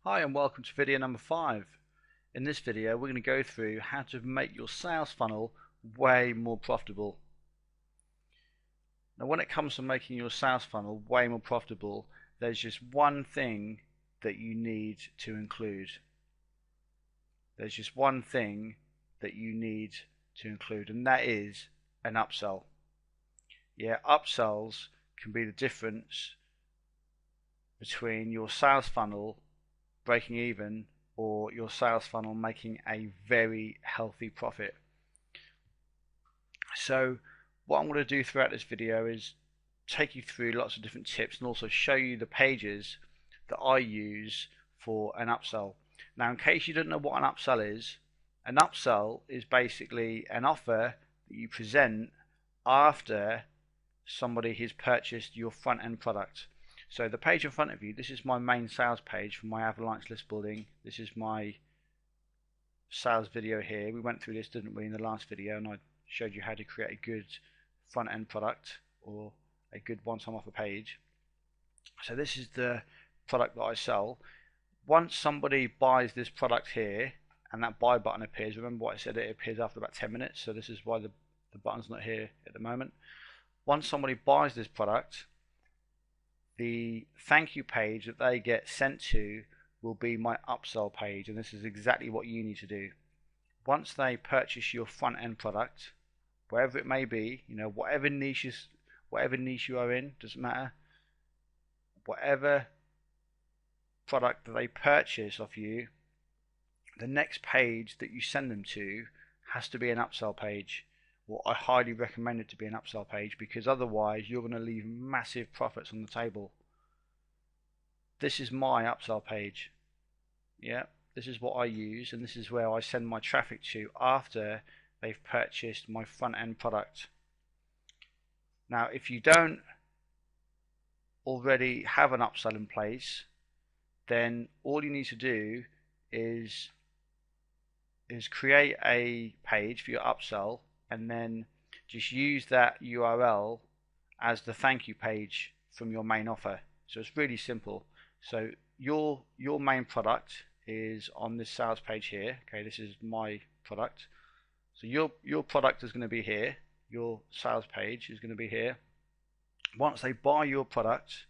Hi and welcome to video number 5. In this video we're going to go through how to make your sales funnel way more profitable. Now when it comes to making your sales funnel way more profitable, there's just one thing that you need to include. There's just one thing that you need to include, and that is an upsell. Yeah, upsells can be the difference between your sales funnel breaking even or your sales funnel making a very healthy profit. So what I'm going to do throughout this video is take you through lots of different tips and also show you the pages that I use for an upsell. Now in case you don't know what an upsell is basically an offer that you present after somebody has purchased your front end product. So the page in front of you, this is my main sales page for my Avalanche list building. This is my sales video here. We went through this, didn't we, in the last video, and I showed you how to create a good front end product or a good one-time offer page. So this is the product that I sell. Once somebody buys this product here and that buy button appears, remember what I said, it appears after about 10 minutes, so this is why the button's not here at the moment. Once somebody buys this product, the thank you page that they get sent to will be my upsell page, and this is exactly what you need to do. Once they purchase your front end product, wherever it may be, you know, whatever niche you are in, doesn't matter, whatever product that they purchase off you, the next page that you send them to has to be an upsell page. Well, I highly recommend it to be an upsell page, because otherwise you're going to leave massive profits on the table. This is my upsell page. Yeah, this is what I use, and this is where I send my traffic to after they've purchased my front end product. Now if you don't already have an upsell in place, then all you need to do is create a page for your upsell, and then just use that URL as the thank you page from your main offer. So it's really simple. So your main product is on this sales page here. Okay, this is my product. So your product is going to be here. Your sales page is going to be here. Once they buy your product,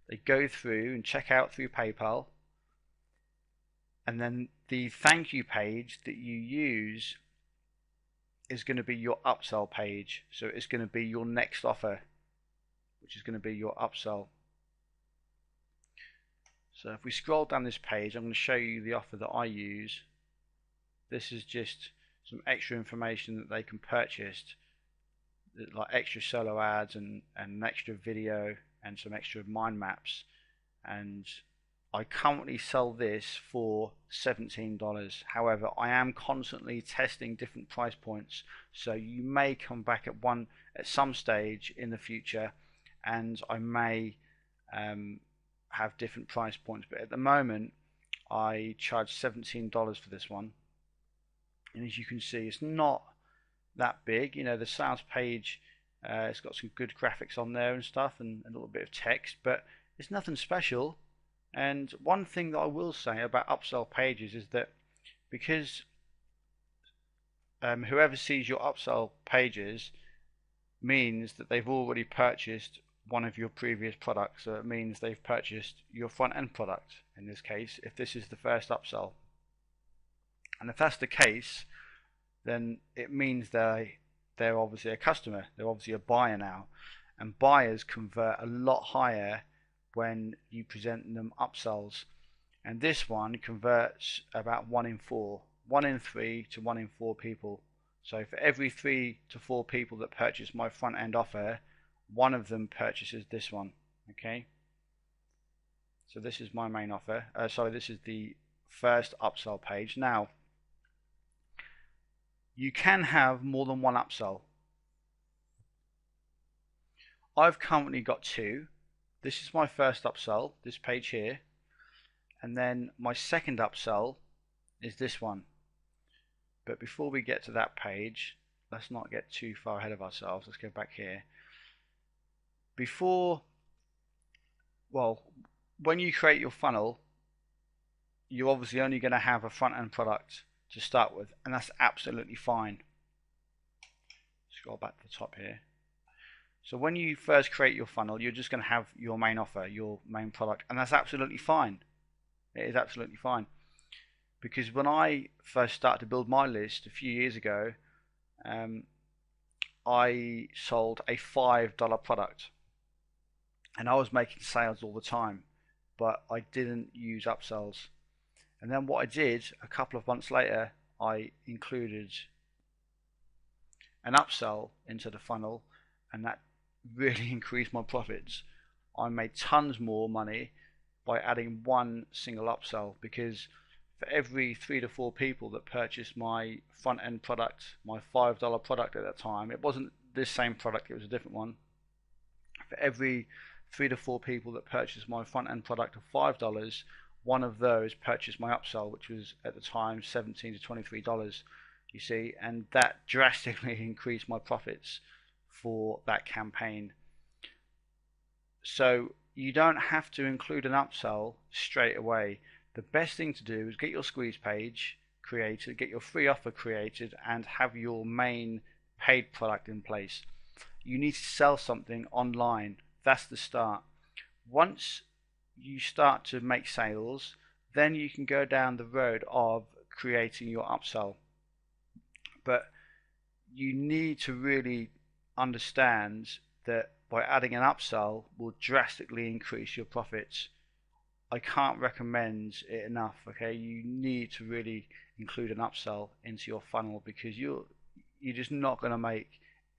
they go through and check out through PayPal, and then the thank you page that you use is going to be your upsell page. So it's going to be your next offer, which is going to be your upsell. So if we scroll down this page, I'm going to show you the offer that I use. This is just some extra information that they can purchase, like extra solo ads and an extra video and some extra mind maps. And I currently sell this for $17. However, I am constantly testing different price points, so you may come back at some stage in the future, and I may have different price points. But at the moment, I charge $17 for this one, and as you can see, it's not that big. You know, the sales page, it's got some good graphics on there and stuff, and a little bit of text, but it's nothing special. And one thing that I will say about upsell pages is that because whoever sees your upsell pages means that they've already purchased one of your previous products. So it means they've purchased your front end product in this case, if this is the first upsell. And if that's the case, then it means they're obviously a customer, they're obviously a buyer now, and buyers convert a lot higher when you present them upsells, and this one converts about 1 in 4, 1 in 3 to 1 in 4 people. So for every 3 to 4 people that purchase my front end offer, one of them purchases this one. Okay, so this is my main offer. This is the first upsell page. Now you can have more than one upsell. I've currently got 2. This is my first upsell, this page here, and then my second upsell is this one. But before we get to that page, let's not get too far ahead of ourselves. Let's go back here. When you create your funnel, you're obviously only going to have a front end product to start with, and that's absolutely fine. Scroll back to the top here. So when you first create your funnel, you're just going to have your main offer, your main product, and that's absolutely fine. It is absolutely fine. Because when I first started to build my list a few years ago, I sold a $5 product, and I was making sales all the time, but I didn't use upsells. And then what I did a couple of months later, I included an upsell into the funnel, and that really increased my profits. I made tons more money by adding one single upsell, because for every 3 to 4 people that purchased my front end product, my $5 product at that time, it wasn't this same product, it was a different one. For every 3 to 4 people that purchased my front end product of $5, one of those purchased my upsell, which was at the time $17 to $23, you see, and that drastically increased my profits for that campaign. So you don't have to include an upsell straight away. The best thing to do is get your squeeze page created, get your free offer created, and have your main paid product in place. You need to sell something online. That's the start. Once you start to make sales, then you can go down the road of creating your upsell. But you need to really understand that by adding an upsell will drastically increase your profits. I can't recommend it enough. Okay, you need to really include an upsell into your funnel, because you're just not going to make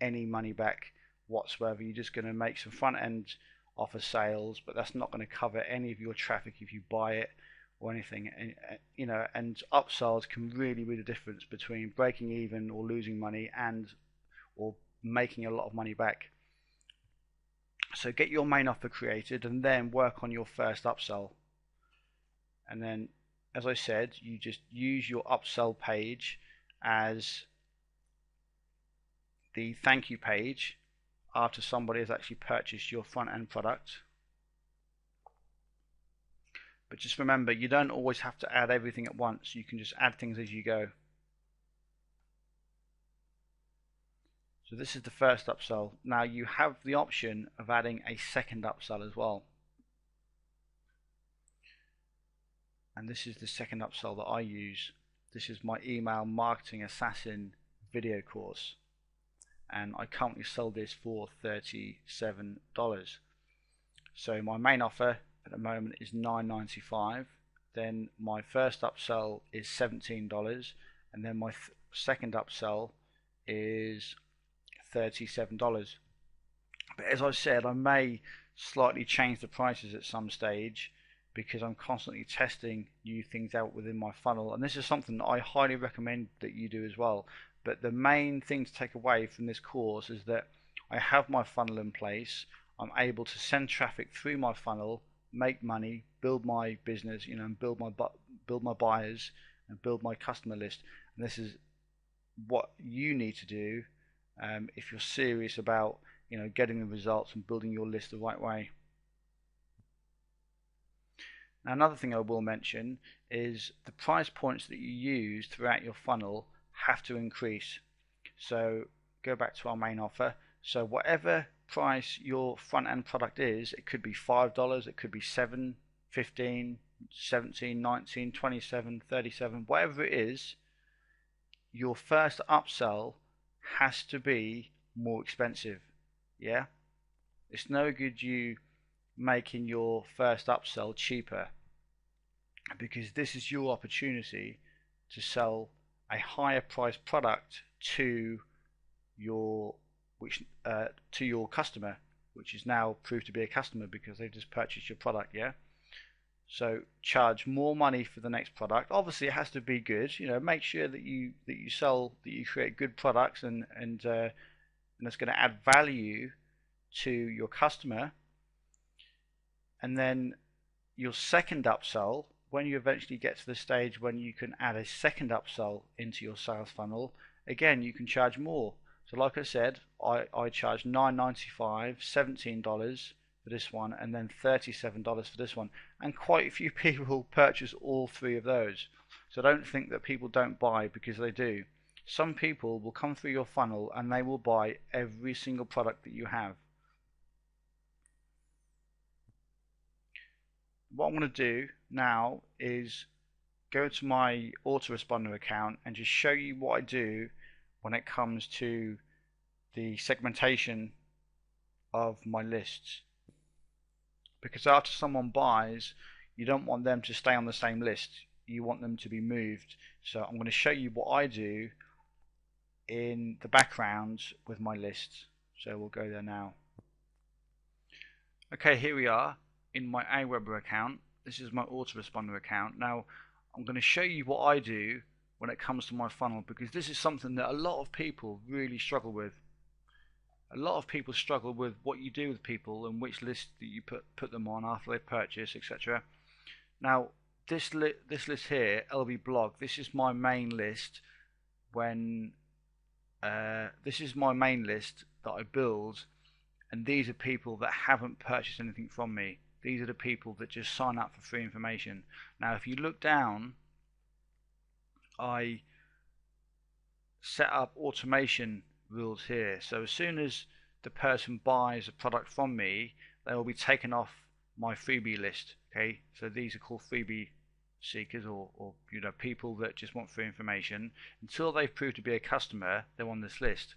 any money back whatsoever. You're just going to make some front end offer sales, but that's not going to cover any of your traffic if you buy it or anything. And, and upsells can really be the difference between breaking even or losing money or making a lot of money back. So get your main offer created and then work on your first upsell. And then, as I said, you just use your upsell page as the thank you page after somebody has actually purchased your front end product. But just remember, you don't always have to add everything at once. You can just add things as you go. So this is the first upsell. Now you have the option of adding a second upsell as well. And this is the second upsell that I use. This is my email marketing assassin video course, and I currently sell this for $37. So my main offer at the moment is $9.95. Then my first upsell is $17, and then my second upsell is $37. But as I said, I may slightly change the prices at some stage, because I'm constantly testing new things out within my funnel, and this is something that I highly recommend that you do as well. But the main thing to take away from this course is that I have my funnel in place. I'm able to send traffic through my funnel, make money, build my business, and build my buyers and build my customer list. And this is what you need to do if you're serious about getting the results and building your list the right way. Now, another thing I will mention is the price points that you use throughout your funnel have to increase. So go back to our main offer. So whatever price your front end product is, it could be $5, it could be $7, $15, $17, $19, $27, $37, whatever it is, your first upsell has to be more expensive. Yeah, it's no good you making your first upsell cheaper, because this is your opportunity to sell a higher priced product to your customer, which is now proved to be a customer because they've just purchased your product. Yeah, so charge more money for the next product. Obviously it has to be good. Make sure that you create good products and it's going to add value to your customer. And then your second upsell, when you eventually get to the stage when you can add a second upsell into your sales funnel, again you can charge more. So like I said, I charge $9.95, $17, for this one, and then $37 for this one. And quite a few people purchase all three of those. So don't think that people don't buy, because they do. Some people will come through your funnel and they will buy every single product that you have. What I'm going to do now is go to my autoresponder account and just show you what I do when it comes to the segmentation of my lists. Because after someone buys, you don't want them to stay on the same list. You want them to be moved. So I'm going to show you what I do in the background with my lists. So we'll go there now. Okay, here we are in my Aweber account. This is my autoresponder account. Now I'm going to show you what I do when it comes to my funnel, because this is something that a lot of people really struggle with. A lot of people struggle with what you do with people and which list that you put them on after they purchase, etc. Now this list here, LB blog, this is my main list. When this is my main list that I build, and these are people that haven't purchased anything from me. These are the people that just sign up for free information. Now if you look down, I set up automation rules here. So as soon as the person buys a product from me, they will be taken off my freebie list. Okay, so these are called freebie seekers, or you know, people that just want free information. Until they've proved to be a customer, they're on this list.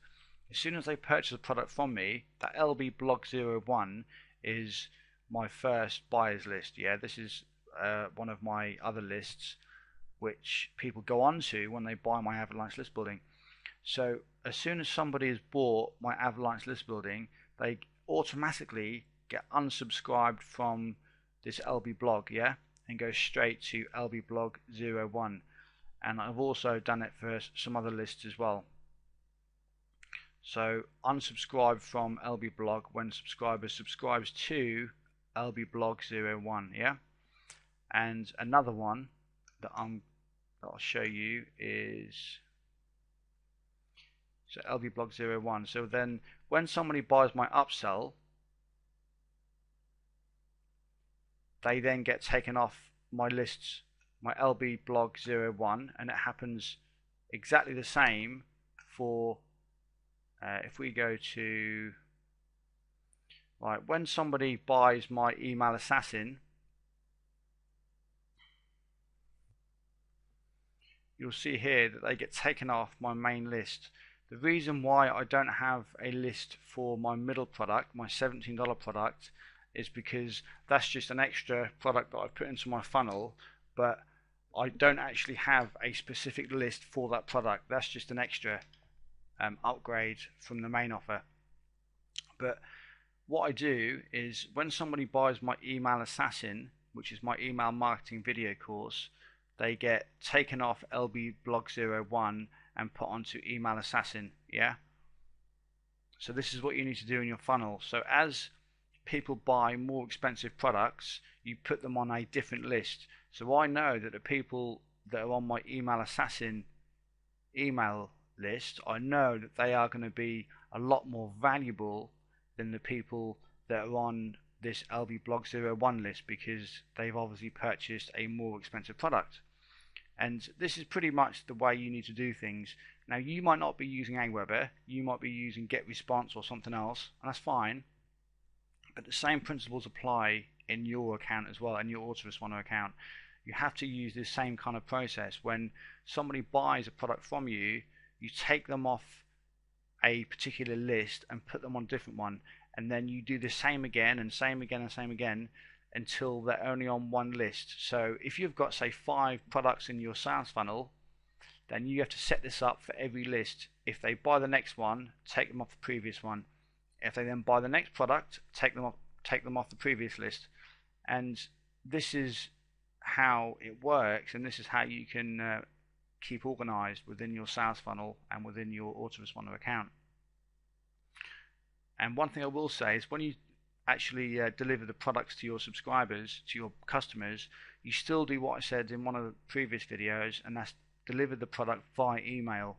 As soon as they purchase a product from me, that LB blog 01 is my first buyers list. Yeah, this is one of my other lists which people go on to when they buy my Avalanche list building. So as soon as somebody has bought my Avalanche list building, they automatically get unsubscribed from this LB blog, yeah, and go straight to LB blog 01. And I've also done it for some other lists as well. So unsubscribe from LB blog when subscribers subscribes to LB blog 01, yeah. And another one that I'll show you is so LB blog 01. So then when somebody buys my upsell, they then get taken off my lists, my LB blog 01, and it happens exactly the same for if we go to when somebody buys my email assassin, you'll see here that they get taken off my main list. The reason why I don't have a list for my middle product, my $17 product, is because that's just an extra product that I've put into my funnel, but I don't actually have a specific list for that product. That's just an extra upgrade from the main offer. But what I do is when somebody buys my email assassin, which is my email marketing video course, they get taken off LB blog 01 and put onto email assassin, yeah. So this is what you need to do in your funnel. So as people buy more expensive products, you put them on a different list. So I know that the people that are on my email assassin email list, I know that they are going to be a lot more valuable than the people that are on this LB blog 01 list, because they've obviously purchased a more expensive product. And this is pretty much the way you need to do things. Now you might not be using Aweber, you might be using GetResponse or something else, and that's fine, but the same principles apply in your account as well, in your autoresponder account. You have to use this same kind of process. When somebody buys a product from you, you take them off a particular list and put them on a different one, and then you do the same again and same again and same again until they're only on one list. So if you've got, say, 5 products in your sales funnel, then you have to set this up for every list. If they buy the next one, take them off the previous one. If they then buy the next product, take them off the previous list. And this is how it works, and this is how you can keep organized within your sales funnel and within your autoresponder account. And one thing I will say is when you actually deliver the products to your subscribers, to your customers, you still do what I said in one of the previous videos, and that's deliver the product via email.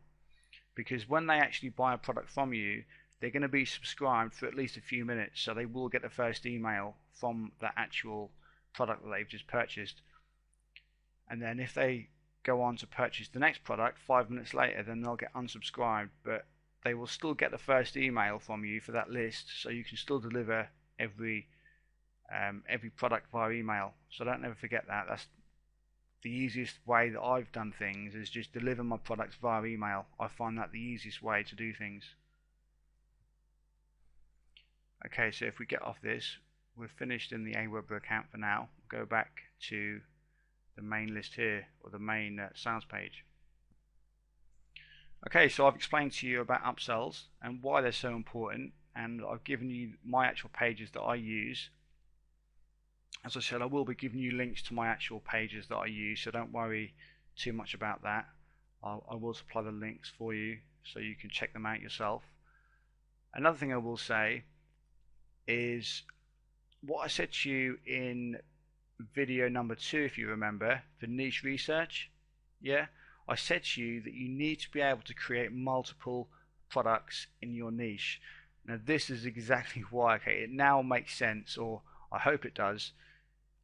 Because when they actually buy a product from you, they're going to be subscribed for at least a few minutes, so they will get the first email from the actual product that they've just purchased. And then if they go on to purchase the next product 5 minutes later, then they'll get unsubscribed, but they will still get the first email from you for that list, so you can still deliver every product via email. So don't ever forget that. That's the easiest way that I've done things, is just deliver my products via email. I find that the easiest way to do things. Okay, so if we get off this, we're finished in the Aweber account for now. We'll go back to the main list here, or the main sales page. Okay, so I've explained to you about upsells and why they're so important, and I've given you my actual pages that I use. As I said, I will be giving you links to my actual pages that I use, so don't worry too much about that. I will supply the links for you so you can check them out yourself. Another thing I will say is what I said to you in video number 2, if you remember, for niche research. Yeah, I said to you that you need to be able to create multiple products in your niche. Now this is exactly why. Okay, it now makes sense, or I hope it does.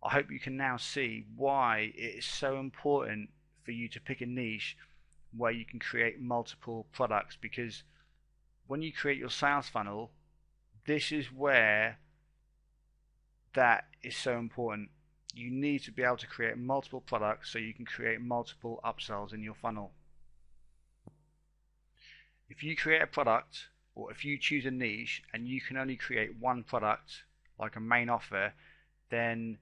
I hope you can now see why it is so important for you to pick a niche where you can create multiple products, because when you create your sales funnel, this is where that is so important. You need to be able to create multiple products so you can create multiple upsells in your funnel. If you create a product, or if you choose a niche and you can only create one product, like a main offer, then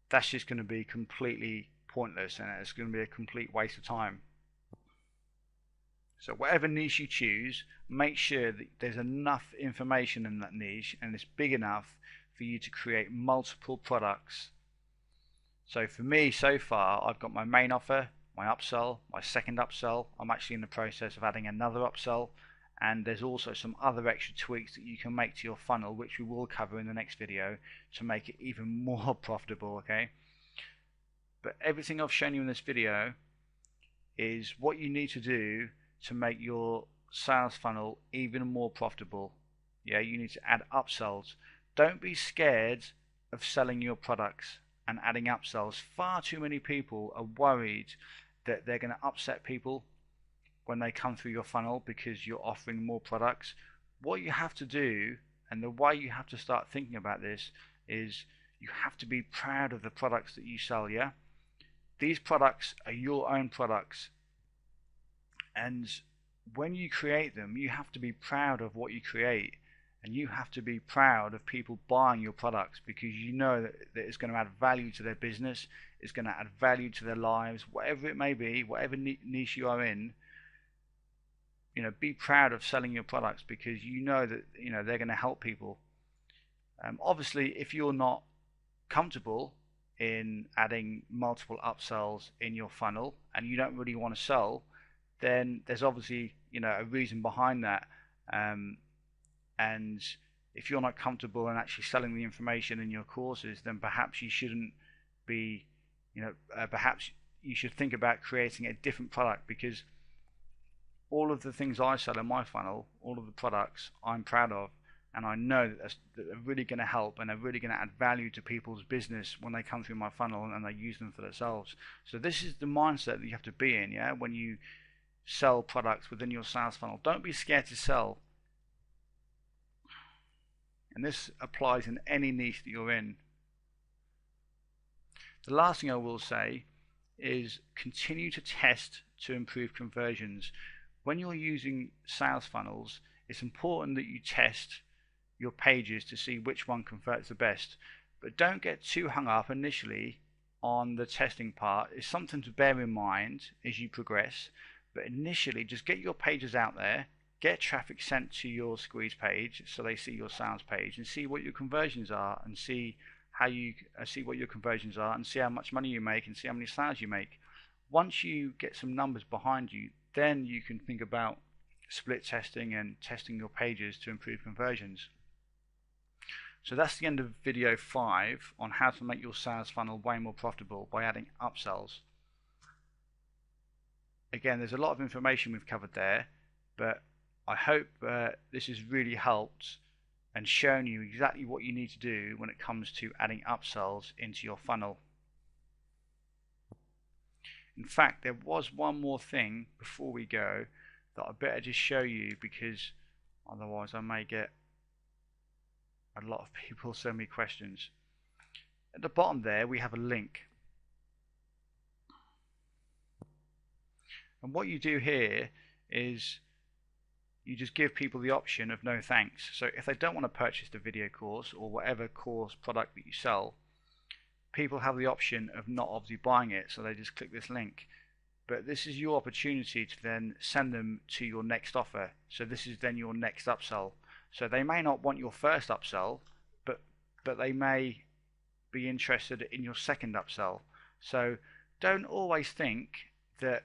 that's just going to be completely pointless, and it's going to be a complete waste of time. So whatever niche you choose, make sure that there's enough information in that niche and it's big enough for you to create multiple products. So for me, so far, I've got my main offer, my upsell, my second upsell. I'm actually in the process of adding another upsell, and there's also some other extra tweaks that you can make to your funnel, which we will cover in the next video to make it even more profitable. Okay, but everything I've shown you in this video is what you need to do to make your sales funnel even more profitable. Yeah, you need to add upsells. Don't be scared of selling your products and adding upsells. Far too many people are worried that they're going to upset people when they come through your funnel because you're offering more products. What you have to do, and the way you have to start thinking about this, is you have to be proud of the products that you sell. Yeah, these products are your own products, and when you create them, you have to be proud of what you create, and you have to be proud of people buying your products, because you know that it's going to add value to their business, it's going to add value to their lives, whatever it may be, whatever niche you are in. You know, be proud of selling your products, because you know that they're going to help people. Obviously, if you're not comfortable in adding multiple upsells in your funnel and you don't really want to sell, then there's obviously a reason behind that. And if you're not comfortable in actually selling the information in your courses, then perhaps you shouldn't be, perhaps you should think about creating a different product, because all of the things I sell in my funnel, all of the products I'm proud of, and I know that they're really going to help and they're really going to add value to people's business when they come through my funnel and they use them for themselves. So this is the mindset that you have to be in, yeah, when you sell products within your sales funnel. Don't be scared to sell. And this applies in any niche that you're in. The last thing I will say is continue to test to improve conversions. When you're using sales funnels, it's important that you test your pages to see which one converts the best. But don't get too hung up initially on the testing part. It's something to bear in mind as you progress. But initially, just get your pages out there, get traffic sent to your squeeze page so they see your sales page, and see what your conversions are, and see how you see what your conversions are, and see how much money you make, and see how many sales you make. Once you get some numbers behind you, then you can think about split testing and testing your pages to improve conversions. So that's the end of video 5 on how to make your sales funnel way more profitable by adding upsells. Again, there's a lot of information we've covered there, but I hope this has really helped and shown you exactly what you need to do when it comes to adding upsells into your funnel. In fact, there was one more thing before we go that I better just show you, because otherwise I may get a lot of people send me questions. At the bottom there we have a link, and what you do here is you just give people the option of no thanks. So if they don't want to purchase the video course or whatever course product that you sell, people have the option of not obviously buying it, so they just click this link. But this is your opportunity to then send them to your next offer. So this is then your next upsell. So they may not want your first upsell, but they may be interested in your second upsell. So don't always think that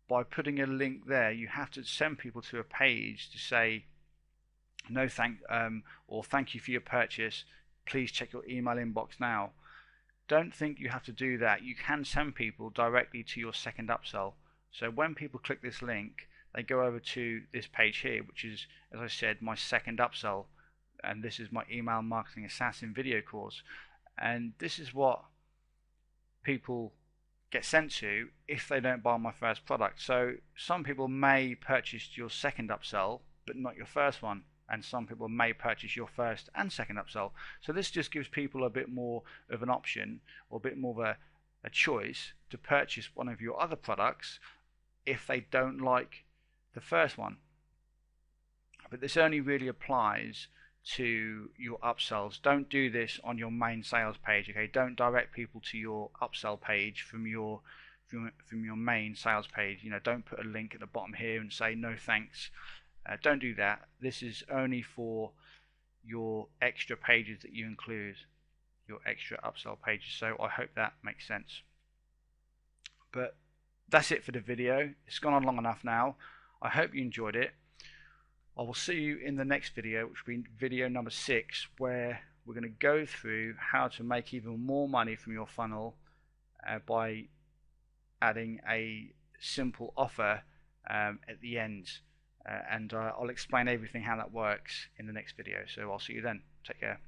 by putting a link there you have to send people to a page to say no or thank you for your purchase, please check your email inbox now. Don't think you have to do that. You can send people directly to your second upsell. So when people click this link, they go over to this page here, which is, as I said, my second upsell, and this is my email marketing assassin video course. And this is what people get sent to if they don't buy my first product. So some people may purchase your second upsell but not your first one, and some people may purchase your first and second upsell. So this just gives people a bit more of an option, or a bit more of a choice to purchase one of your other products if they don't like the first one. But this only really applies to your upsells. Don't do this on your main sales page, okay? Don't direct people to your upsell page from your main sales page. You know, don't put a link at the bottom here and say no thanks. Don't do that. This is only for your extra pages that you include, your extra upsell pages. So I hope that makes sense. But that's it for the video. It's gone on long enough now. I hope you enjoyed it. I will see you in the next video, which will be video number 6, where we're going to go through how to make even more money from your funnel by adding a simple offer at the end. And I'll explain everything how that works in the next video. So I'll see you then. Take care.